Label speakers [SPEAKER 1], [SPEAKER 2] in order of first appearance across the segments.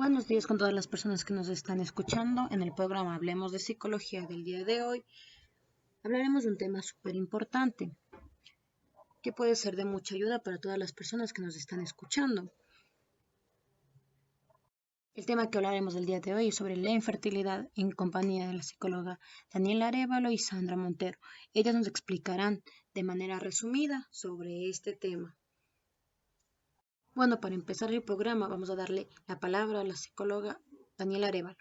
[SPEAKER 1] Buenos días con todas las personas que nos están escuchando. En el programa Hablemos de Psicología del día de hoy hablaremos de un tema súper importante que puede ser de mucha ayuda para todas las personas que nos están escuchando. El tema que hablaremos del día de hoy es sobre la infertilidad en compañía de la psicóloga Daniela Arévalo y Sandra Montero. Ellas nos explicarán de manera resumida sobre este tema. Bueno, para empezar el programa vamos a darle la palabra a la psicóloga Daniela Arévalo.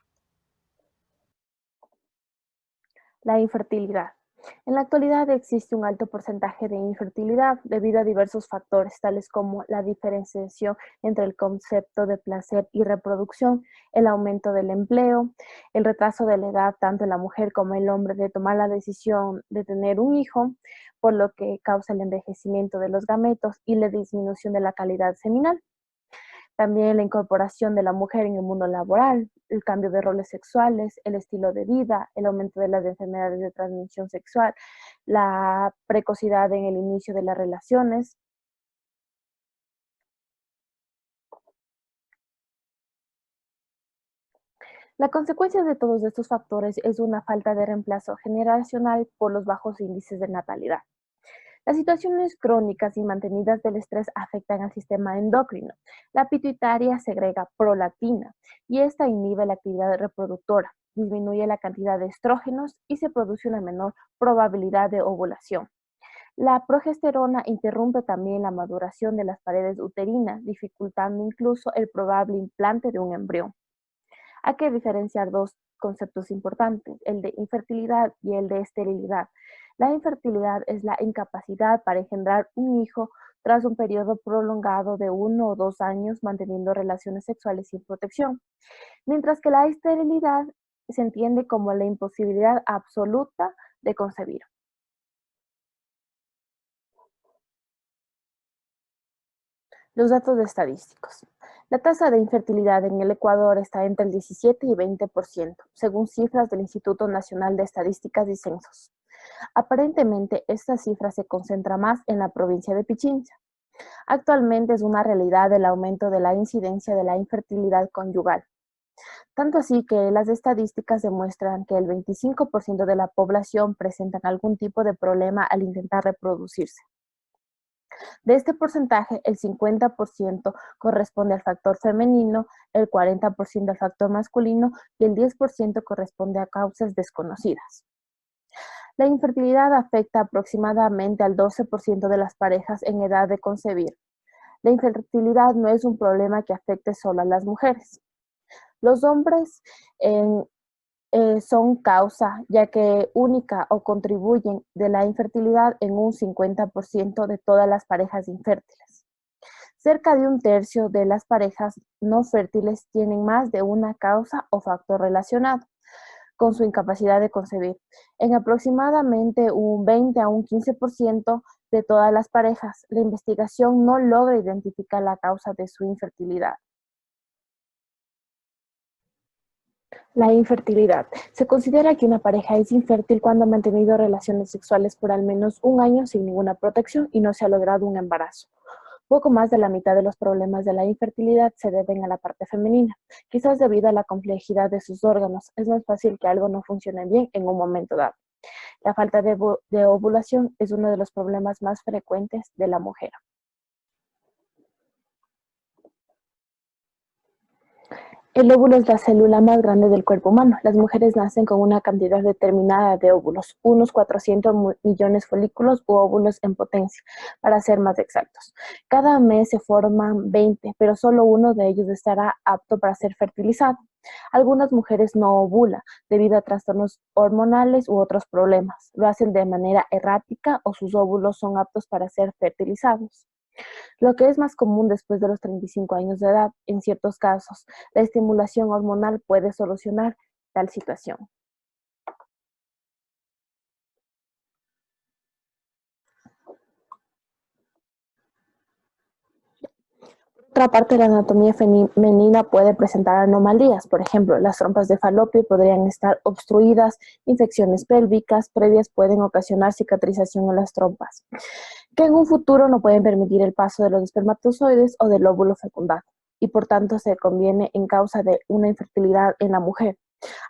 [SPEAKER 2] La infertilidad. En la actualidad existe un alto porcentaje de infertilidad debido a diversos factores, tales como la diferenciación entre el concepto de placer y reproducción, el aumento del empleo, el retraso de la edad tanto en la mujer como en el hombre de tomar la decisión de tener un hijo, por lo que causa el envejecimiento de los gametos y la disminución de la calidad seminal. También la incorporación de la mujer en el mundo laboral, el cambio de roles sexuales, el estilo de vida, el aumento de las enfermedades de transmisión sexual, la precocidad en el inicio de las relaciones. La consecuencia de todos estos factores es una falta de reemplazo generacional por los bajos índices de natalidad. Las situaciones crónicas y mantenidas del estrés afectan al sistema endocrino. La pituitaria segrega prolactina y esta inhibe la actividad reproductora, disminuye la cantidad de estrógenos y se produce una menor probabilidad de ovulación. La progesterona interrumpe también la maduración de las paredes uterinas, dificultando incluso el probable implante de un embrión. Hay que diferenciar dos conceptos importantes, el de infertilidad y el de esterilidad. La infertilidad es la incapacidad para engendrar un hijo tras un periodo prolongado de 1 o 2 años manteniendo relaciones sexuales sin protección, mientras que la esterilidad se entiende como la imposibilidad absoluta de concebir. Los datos estadísticos. La tasa de infertilidad en el Ecuador está entre el 17 y 20%, según cifras del Instituto Nacional de Estadísticas y Censos. Aparentemente, esta cifra se concentra más en la provincia de Pichincha. Actualmente es una realidad el aumento de la incidencia de la infertilidad conyugal. Tanto así que las estadísticas demuestran que el 25% de la población presentan algún tipo de problema al intentar reproducirse. De este porcentaje, el 50% corresponde al factor femenino, el 40% al factor masculino y el 10% corresponde a causas desconocidas. La infertilidad afecta aproximadamente al 12% de las parejas en edad de concebir. La infertilidad no es un problema que afecte solo a las mujeres. Los hombres son causa, ya que única o contribuyen de la infertilidad en un 50% de todas las parejas infértiles. Cerca de un tercio de las parejas no fértiles tienen más de una causa o factor relacionado con su incapacidad de concebir. En aproximadamente un 20 a un 15% de todas las parejas, la investigación no logra identificar la causa de su infertilidad. La infertilidad. Se considera que una pareja es infértil cuando ha mantenido relaciones sexuales por al menos un año sin ninguna protección y no se ha logrado un embarazo. Poco más de la mitad de los problemas de la infertilidad se deben a la parte femenina. Quizás debido a la complejidad de sus órganos, es más fácil que algo no funcione bien en un momento dado. La falta de ovulación es uno de los problemas más frecuentes de la mujer. El óvulo es la célula más grande del cuerpo humano. Las mujeres nacen con una cantidad determinada de óvulos, unos 400 millones de folículos u óvulos en potencia, para ser más exactos. Cada mes se forman 20, pero solo uno de ellos estará apto para ser fertilizado. Algunas mujeres no ovulan debido a trastornos hormonales u otros problemas. Lo hacen de manera errática o sus óvulos son aptos para ser fertilizados. Lo que es más común después de los 35 años de edad, en ciertos casos, la estimulación hormonal puede solucionar tal situación. Por otra parte, la anatomía femenina puede presentar anomalías. Por ejemplo, las trompas de falopio podrían estar obstruidas, infecciones pélvicas previas pueden ocasionar cicatrización en las trompas, que en un futuro no pueden permitir el paso de los espermatozoides o del óvulo fecundado. y por tanto se conviene en causa de una infertilidad en la mujer.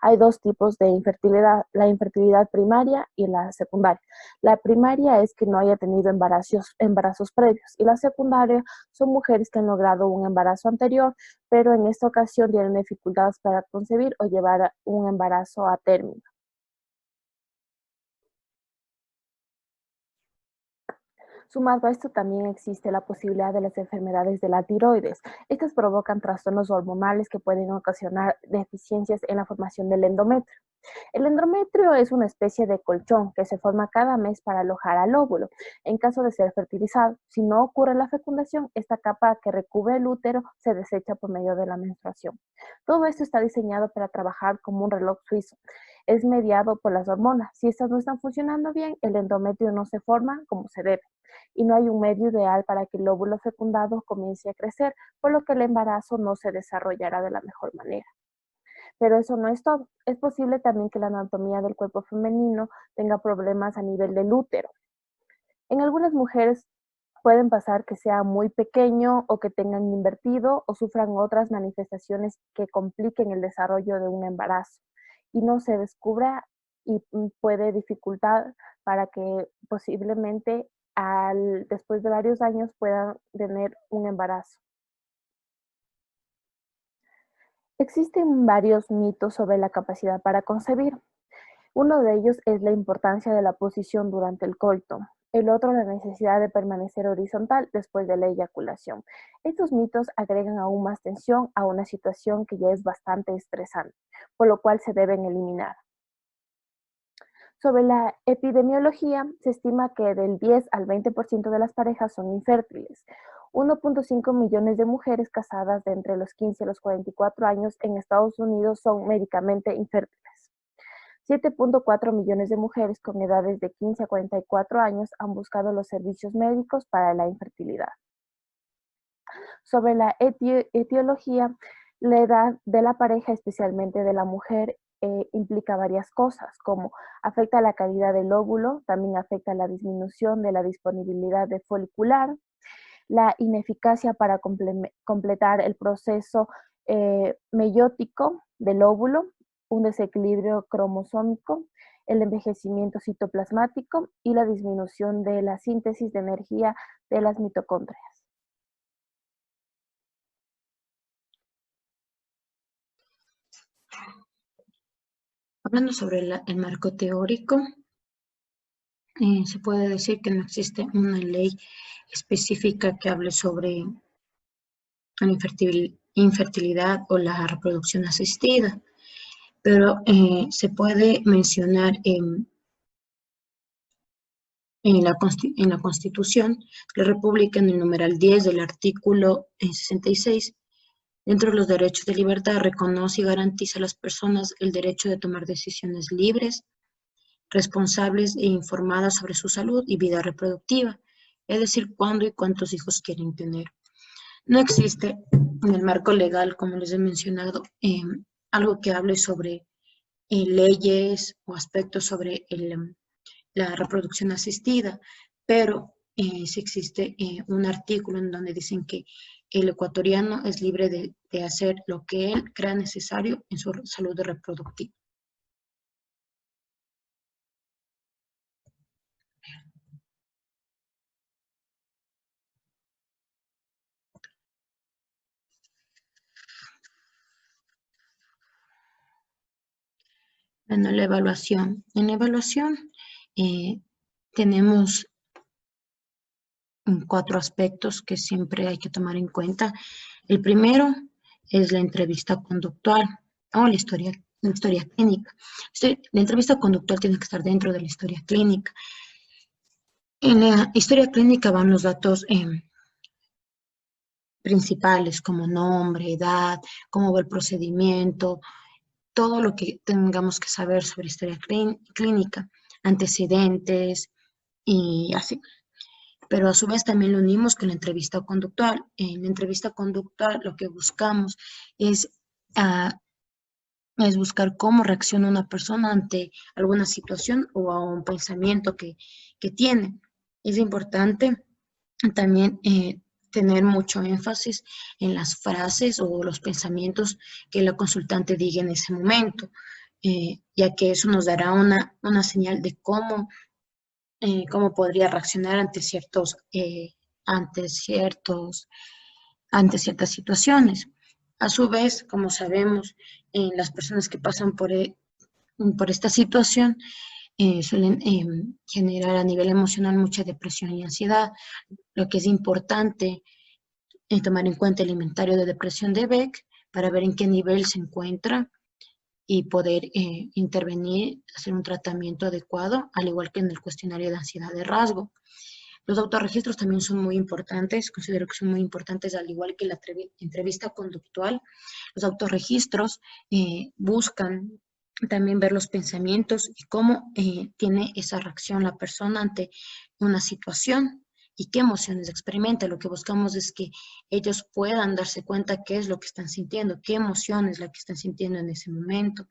[SPEAKER 2] Hay dos tipos de infertilidad, la infertilidad primaria y la secundaria. La primaria es que no haya tenido embarazos previos y la secundaria son mujeres que han logrado un embarazo anterior, pero en esta ocasión tienen dificultades para concebir o llevar un embarazo a término. Sumado a esto, también existe la posibilidad de las enfermedades de la tiroides. Estas provocan trastornos hormonales que pueden ocasionar deficiencias en la formación del endometrio. El endometrio es una especie de colchón que se forma cada mes para alojar al óvulo en caso de ser fertilizado. Si no ocurre la fecundación, esta capa que recubre el útero se desecha por medio de la menstruación. Todo esto está diseñado para trabajar como un reloj suizo. Es mediado por las hormonas. Si estas no están funcionando bien, el endometrio no se forma como se debe y no hay un medio ideal para que el óvulo fecundado comience a crecer, por lo que el embarazo no se desarrollará de la mejor manera. Pero eso no es todo. Es posible también que la anatomía del cuerpo femenino tenga problemas a nivel del útero. En algunas mujeres pueden pasar que sea muy pequeño o que tengan invertido o sufran otras manifestaciones que compliquen el desarrollo de un embarazo y no se descubra y puede dificultar para que posiblemente después de varios años puedan tener un embarazo. Existen varios mitos sobre la capacidad para concebir. Uno de ellos es la importancia de la posición durante el coito. El otro, la necesidad de permanecer horizontal después de la eyaculación. Estos mitos agregan aún más tensión a una situación que ya es bastante estresante, por lo cual se deben eliminar. Sobre la epidemiología, se estima que del 10 al 20% de las parejas son infértiles. 1.5 millones de mujeres casadas de entre los 15 y los 44 años en Estados Unidos son médicamente infértiles. 7.4 millones de mujeres con edades de 15 a 44 años han buscado los servicios médicos para la infertilidad. Sobre la etiología, la edad de la pareja, especialmente de la mujer, implica varias cosas, como afecta la calidad del óvulo, también afecta la disminución de la disponibilidad de folicular, la ineficacia para completar el proceso meiótico del óvulo, un desequilibrio cromosómico, el envejecimiento citoplasmático y la disminución de la síntesis de energía de las mitocondrias.
[SPEAKER 1] Hablando sobre el marco teórico, se puede decir que no existe una ley específica que hable sobre la infertilidad o la reproducción asistida, pero se puede mencionar en la Constitución de la República, en el numeral 10 del artículo 66, dentro de los derechos de libertad, reconoce y garantiza a las personas el derecho de tomar decisiones libres, responsables e informadas sobre su salud y vida reproductiva, es decir, cuándo y cuántos hijos quieren tener. No existe en el marco legal, como les he mencionado, algo que hable sobre leyes o aspectos sobre la reproducción asistida, pero sí existe un artículo en donde dicen que el ecuatoriano es libre de hacer lo que él crea necesario en su salud reproductiva. Bueno, la evaluación. En la evaluación tenemos 4 aspectos que siempre hay que tomar en cuenta. El primero es la entrevista conductual o la historia clínica. La entrevista conductual tiene que estar dentro de la historia clínica. En la historia clínica van los datos principales como nombre, edad, cómo va el procedimiento, todo lo que tengamos que saber sobre historia clínica, antecedentes y así. Pero a su vez también lo unimos con la entrevista conductual. En la entrevista conductual lo que buscamos es buscar cómo reacciona una persona ante alguna situación o a un pensamiento que tiene. Es importante también tener mucho énfasis en las frases o los pensamientos que la consultante diga en ese momento, ya que eso nos dará una señal de cómo podría reaccionar ante ciertos, ante ciertas situaciones. A su vez, como sabemos, las personas que pasan por esta situación suelen generar a nivel emocional mucha depresión y ansiedad, lo que es importante tomar en cuenta el inventario de depresión de Beck para ver en qué nivel se encuentra y poder intervenir, hacer un tratamiento adecuado, al igual que en el cuestionario de ansiedad de rasgo. Los autorregistros también son muy importantes, considero que son muy importantes, al igual que la entrevista conductual. Los autorregistros buscan también ver los pensamientos y cómo tiene esa reacción la persona ante una situación y qué emociones experimenta. Lo que buscamos es que ellos puedan darse cuenta qué es lo que están sintiendo, qué emoción es la que están sintiendo en ese momento.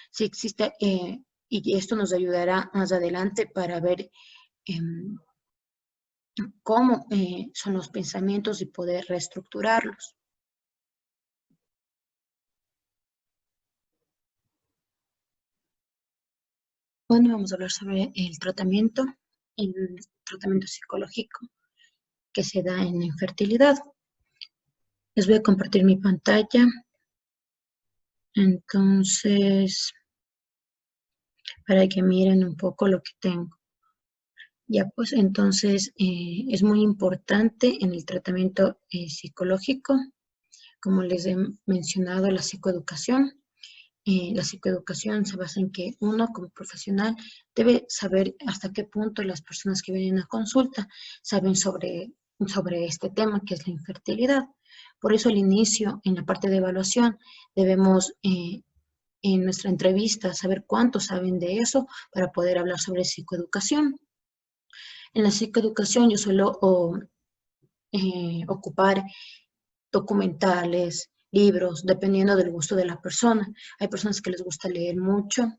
[SPEAKER 1] Si existe, y esto nos ayudará más adelante para ver cómo son los pensamientos y poder reestructurarlos. Bueno, vamos a hablar sobre el tratamiento psicológico que se da en la infertilidad. Les voy a compartir mi pantalla. Entonces, para que miren un poco lo que tengo. Ya, pues entonces es muy importante en el tratamiento psicológico, como les he mencionado, la psicoeducación. La psicoeducación se basa en que uno como profesional debe saber hasta qué punto las personas que vienen a consulta saben sobre este tema que es la infertilidad. Por eso al inicio, en la parte de evaluación, debemos en nuestra entrevista saber cuánto saben de eso para poder hablar sobre psicoeducación. En la psicoeducación yo suelo ocupar documentales, libros, dependiendo del gusto de la persona. Hay personas que les gusta leer mucho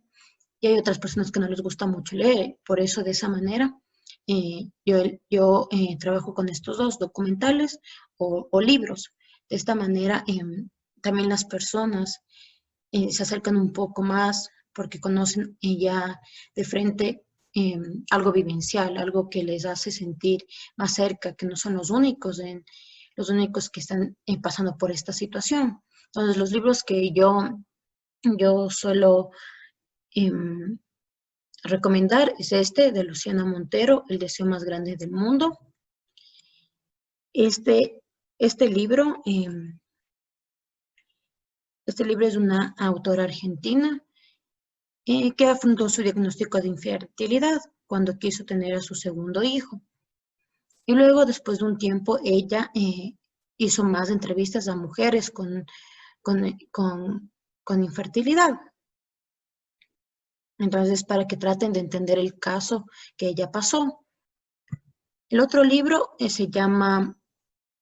[SPEAKER 1] y hay otras personas que no les gusta mucho leer. Por eso, de esa manera, yo trabajo con estos dos, documentales o libros. De esta manera, también las personas se acercan un poco más porque conocen ya de frente algo vivencial, algo que les hace sentir más cerca, que no son los únicos que están pasando por esta situación. Entonces, los libros que yo suelo em, recomendar es este de Luciana Montero, El deseo más grande del mundo. Este libro, este libro es de una autora argentina que afrontó su diagnóstico de infertilidad cuando quiso tener a su segundo hijo. Y luego, después de un tiempo, ella hizo más entrevistas a mujeres con, con infertilidad. Entonces, para que traten de entender el caso que ella pasó. El otro libro se llama,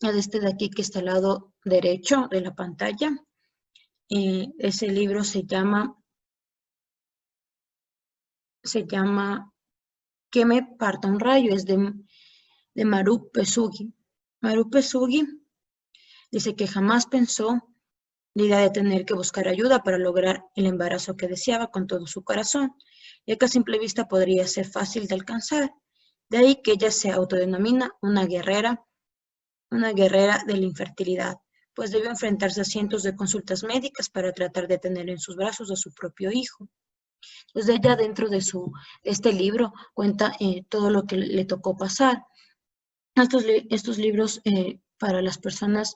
[SPEAKER 1] este de aquí que está al lado derecho de la pantalla. Ese libro se llama Que me parta un rayo, es de Maru Pesugi. Maru Pesugi dice que jamás pensó la idea de tener que buscar ayuda para lograr el embarazo que deseaba con todo su corazón, ya que a simple vista podría ser fácil de alcanzar. De ahí que ella se autodenomina una guerrera de la infertilidad, pues debió enfrentarse a cientos de consultas médicas para tratar de tener en sus brazos a su propio hijo. Entonces ella dentro de este libro cuenta todo lo que le tocó pasar. Estos libros para las personas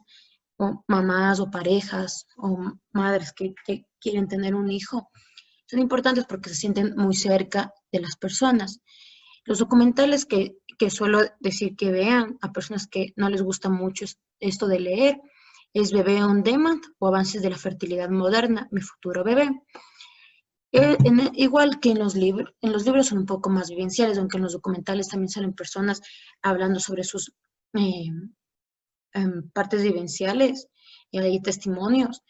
[SPEAKER 1] o mamás o parejas o madres que quieren tener un hijo son importantes porque se sienten muy cerca de las personas. Los documentales que suelo decir que vean a personas que no les gusta mucho esto de leer es Bebé on Demand o Avances de la Fertilidad Moderna, Mi Futuro Bebé. Igual que en los libros son un poco más vivenciales, aunque en los documentales también salen personas hablando sobre sus eh, partes vivenciales y hay testimonios,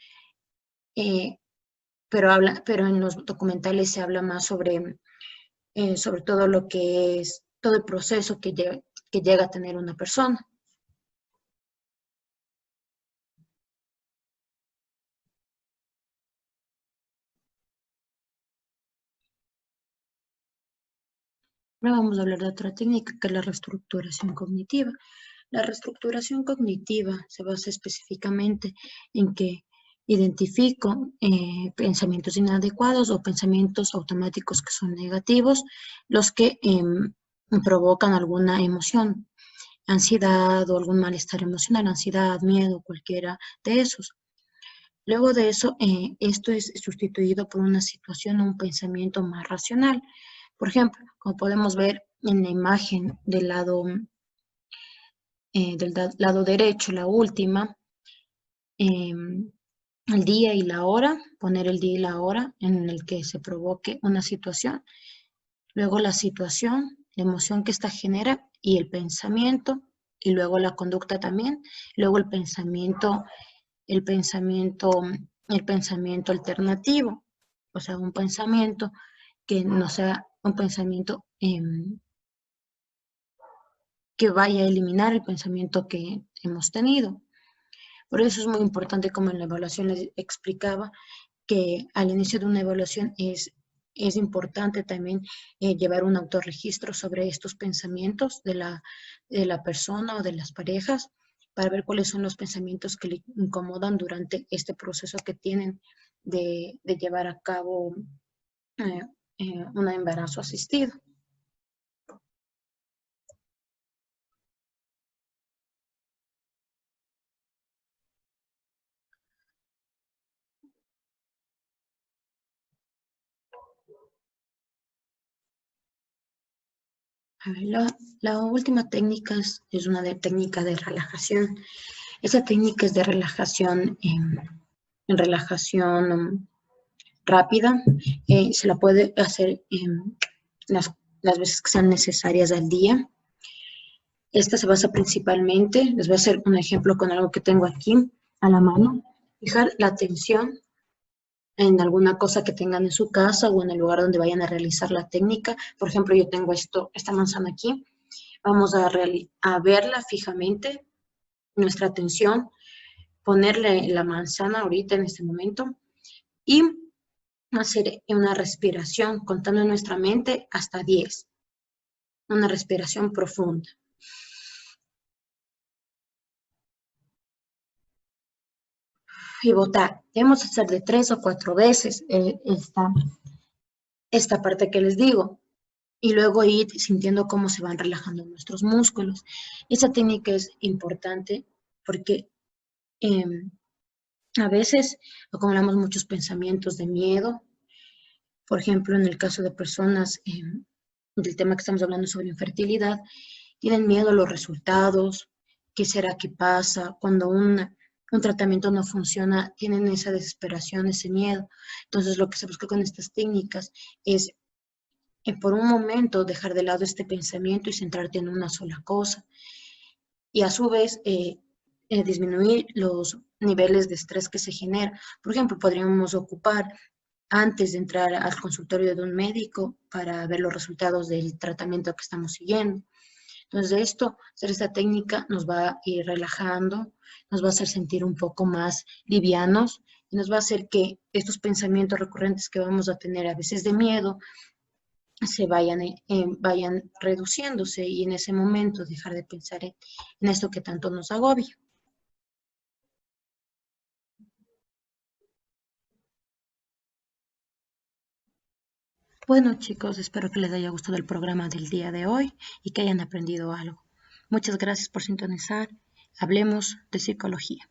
[SPEAKER 1] eh, pero en los documentales se habla más sobre todo lo que es todo el proceso que llega a tener una persona. Ahora vamos a hablar de otra técnica que es la reestructuración cognitiva. La reestructuración cognitiva se basa específicamente en que identifico pensamientos inadecuados o pensamientos automáticos que son negativos, los que provocan alguna emoción, ansiedad o algún malestar emocional, ansiedad, miedo, cualquiera de esos. Luego de eso, esto es sustituido por una situación o un pensamiento más racional. Por ejemplo, como podemos ver en la imagen del lado derecho, la última, el día y la hora, poner el día y la hora en el que se provoque una situación, luego la situación, la emoción que esta genera y el pensamiento, y luego la conducta también, luego el pensamiento, el pensamiento alternativo, o sea, un pensamiento que no sea un pensamiento que vaya a eliminar el pensamiento que hemos tenido. Por eso es muy importante, como en la evaluación les explicaba, que al inicio de una evaluación es importante también llevar un autorregistro sobre estos pensamientos de la persona o de las parejas para ver cuáles son los pensamientos que le incomodan durante este proceso que tienen de llevar a cabo eh, un embarazo asistido. A ver, la última técnica es una técnica de relajación. Esa técnica es de relajación, en relajación rápida. Se la puede hacer las veces que sean necesarias al día. Esta se basa principalmente, les voy a hacer un ejemplo con algo que tengo aquí a la mano. Fijar la atención en alguna cosa que tengan en su casa o en el lugar donde vayan a realizar la técnica. Por ejemplo, yo tengo esta manzana aquí. Vamos a verla fijamente, nuestra atención, ponerle la manzana ahorita en este momento y hacer una respiración contando en nuestra mente hasta 10. Una respiración profunda. Y botar. Debemos hacer de 3 o 4 veces esta parte que les digo. Y luego ir sintiendo cómo se van relajando nuestros músculos. Esa técnica es importante porque eh, a veces acumulamos muchos pensamientos de miedo. Por ejemplo, en el caso de personas del tema que estamos hablando sobre infertilidad, tienen miedo a los resultados, qué será que pasa, cuando un tratamiento no funciona, tienen esa desesperación, ese miedo. Entonces, lo que se busca con estas técnicas es, por un momento, dejar de lado este pensamiento y centrarte en una sola cosa. Y a su vez, disminuir los niveles de estrés que se genera. Por ejemplo, podríamos ocupar antes de entrar al consultorio de un médico para ver los resultados del tratamiento que estamos siguiendo. Entonces, hacer esta técnica nos va a ir relajando, nos va a hacer sentir un poco más livianos y nos va a hacer que estos pensamientos recurrentes que vamos a tener a veces de miedo se vayan reduciéndose y en ese momento dejar de pensar en esto que tanto nos agobia. Bueno, chicos, espero que les haya gustado el programa del día de hoy y que hayan aprendido algo. Muchas gracias por sintonizar. Hablemos de psicología.